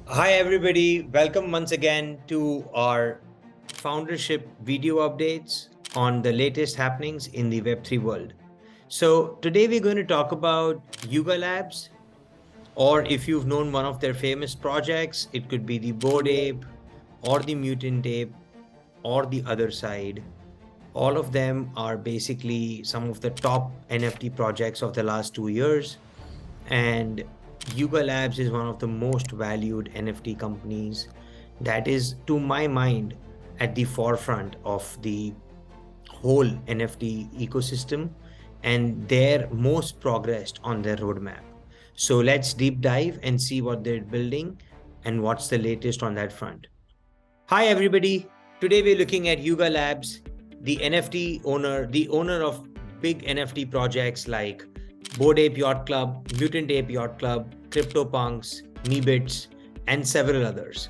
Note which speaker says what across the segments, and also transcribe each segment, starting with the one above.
Speaker 1: Hi, everybody. Welcome once again to our foundership video updates on the latest happenings in the Web3 world. So, today we're going to talk about Yuga Labs, or if you've known one of their famous projects, it could be the Bored Ape or the Mutant Ape or the Other Side. All of them are basically some of the top NFT projects of the last 2 years. And Yuga Labs is one of the most valued NFT companies that is, to my mind, at the forefront of the whole NFT ecosystem, and they're most progressed on their roadmap. So let's deep dive and see what they're building and what's the latest on that front. Hi, everybody. Today we're looking at Yuga Labs, the NFT owner, the owner of big NFT projects like Bored Ape Yacht Club, Mutant Ape Yacht Club, CryptoPunks, Meebits, and several others.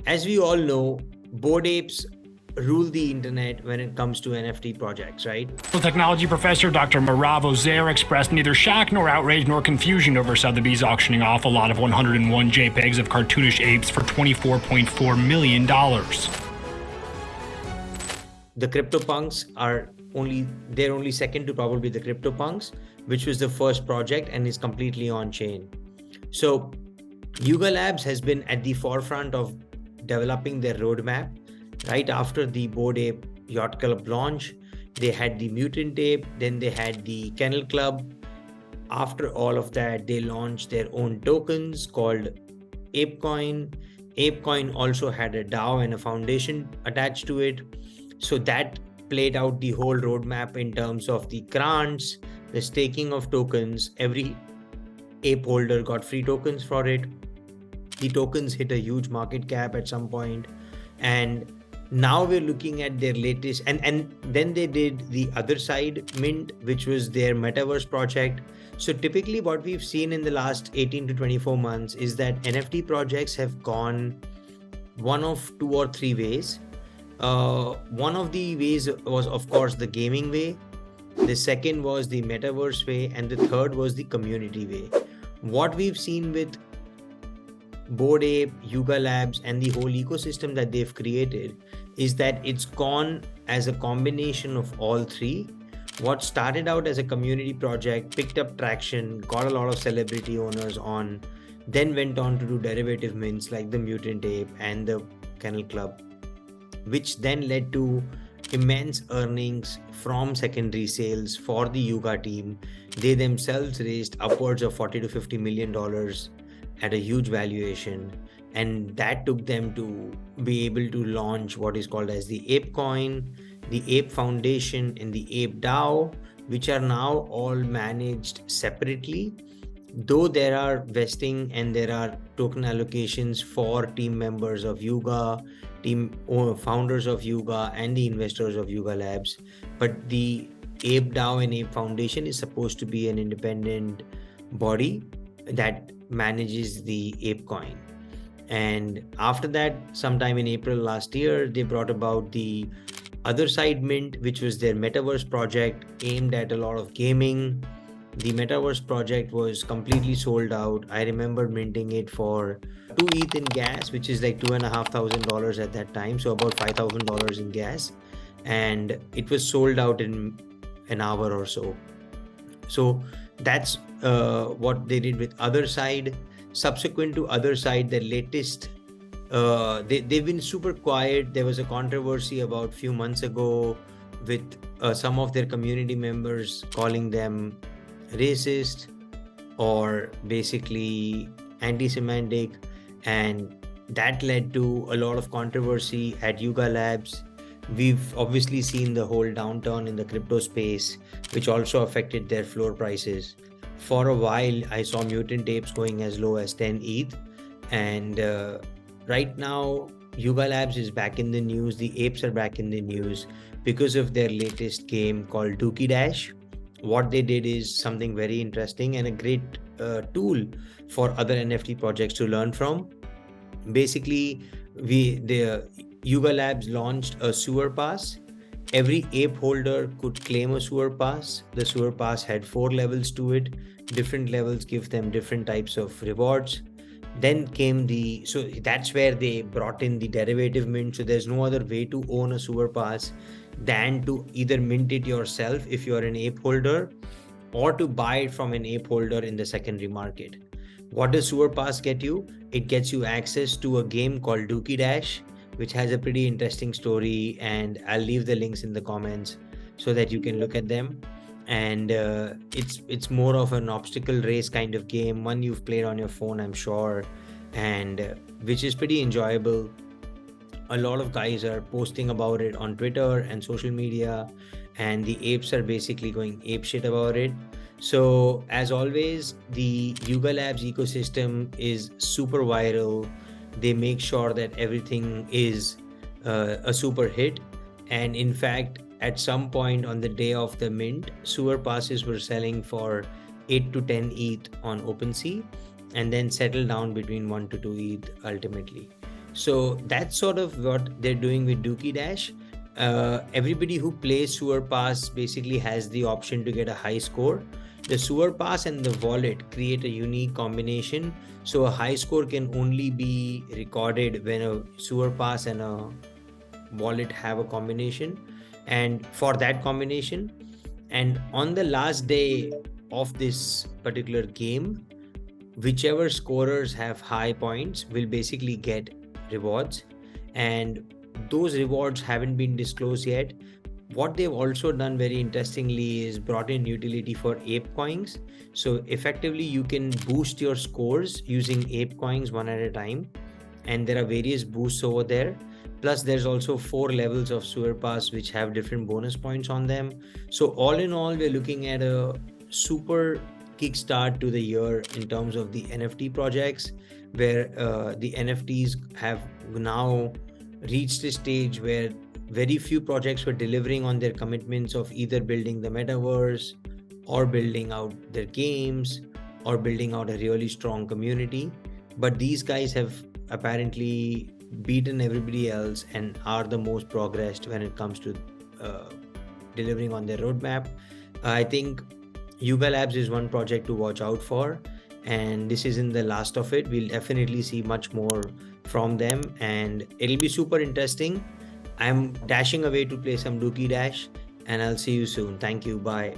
Speaker 1: As we all know, Bored Apes rule the internet when it comes to NFT projects, right?
Speaker 2: Technology professor Dr. Marav Ozair expressed neither shock nor outrage nor confusion over Sotheby's auctioning off a lot of 101 JPEGs of cartoonish apes for $24.4 million.
Speaker 1: The CryptoPunks are only second to probably the CryptoPunks, which was the first project and is completely on chain. So Yuga Labs has been at the forefront of developing their roadmap. Right after the Bored Ape Yacht Club launch, they had the Mutant Ape, then they had the Kennel Club. After all of that, they launched their own tokens called ApeCoin. ApeCoin also had a DAO and a foundation attached to it. So that played out the whole roadmap in terms of the grants, the staking of tokens. Every ape holder got free tokens for it. The tokens hit a huge market cap at some point, and now we're looking at their latest, and then they did the Other Side mint, which was their metaverse project. So typically what we've seen in the last 18 to 24 months is that NFT projects have gone one of two or three ways. One of the ways was, of course, the gaming way. The second was the metaverse way, and the third was the community way. What we've seen with Bored Ape, Yuga Labs, and the whole ecosystem that they've created is that it's gone as a combination of all three. What started out as a community project, picked up traction, got a lot of celebrity owners on, then went on to do derivative mints like the Mutant Ape and the Kennel Club, which then led to immense earnings from secondary sales for the Yuga team. They themselves raised upwards of $40 to $50 million at a huge valuation, and that took them to be able to launch what is called as the ApeCoin, the Ape Foundation, and the Ape DAO, which are now all managed separately, though there are vesting and there are token allocations for team members of Yuga, team founders of Yuga, and the investors of Yuga Labs. But the Ape DAO and Ape Foundation is supposed to be an independent body that manages the ApeCoin. And after that, sometime in April last year, they brought about the Other Side mint, which was their metaverse project aimed at a lot of gaming. The metaverse project was completely sold out. I remember minting it for 2 ETH in gas, which is like $2,500 at that time, so about $5,000 in gas, and it was sold out in an hour or so. So that's what they did with Other Side. Subsequent to Other Side, their latest, they've been super quiet. There was a controversy about a few months ago with some of their community members calling them racist or basically anti-Semitic, and that led to a lot of controversy at Yuga Labs. We've obviously seen the whole downturn in the crypto space, which also affected their floor prices. For a while, I saw Mutant Apes going as low as 10 ETH, and right now Yuga Labs is back in the news. The apes are back in the news because of their latest game called Dookie Dash. What they did is something very interesting and a great tool for other NFT projects to learn from. Basically, the Yuga Labs launched a sewer pass. Every ape holder could claim a sewer pass. The sewer pass had 4 levels to it. Different levels give them different types of rewards. Then came so that's where they brought in the derivative mint. So there's no other way to own a sewer pass than to either mint it yourself if you're an ape holder, or to buy it from an ape holder in the secondary market. What does sewer pass get you? It gets you access to a game called Dookie Dash, which has a pretty interesting story, and I'll leave the links in the comments so that you can look at them. And it's more of an obstacle race kind of game, one you've played on your phone, I'm sure, and which is pretty enjoyable. A lot of guys are posting about it on Twitter and social media, and the apes are basically going ape shit about it. So as always, the Yuga Labs ecosystem is super viral. They make sure that everything is a super hit, and in fact, at some point on the day of the mint, sewer passes were selling for 8 to 10 ETH on OpenSea, and then settle down between 1 to 2 ETH ultimately. So that's sort of what they're doing with Dookie Dash. Everybody who plays sewer pass basically has the option to get a high score. The sewer pass and the wallet create a unique combination. So a high score can only be recorded when a sewer pass and a wallet have a combination, and for that combination, and on the last day of this particular game, whichever scorers have high points will basically get rewards, and those rewards haven't been disclosed yet. What they've also done very interestingly is brought in utility for ape coins. So effectively you can boost your scores using ape coins one at a time, and there are various boosts over there. Plus there's also 4 levels of sewer pass which have different bonus points on them. So all in all, we're looking at a super kickstart to the year in terms of the NFT projects, where the NFTs have now reached a stage where very few projects were delivering on their commitments of either building the metaverse, or building out their games, or building out a really strong community. But these guys have apparently beaten everybody else and are the most progressed when it comes to delivering on their roadmap. I think Yuga Labs is one project to watch out for, and this isn't the last of it. We'll definitely see much more from them, and it'll be super interesting. I'm dashing away to play some Dookie Dash, and I'll see you soon. Thank you. Bye.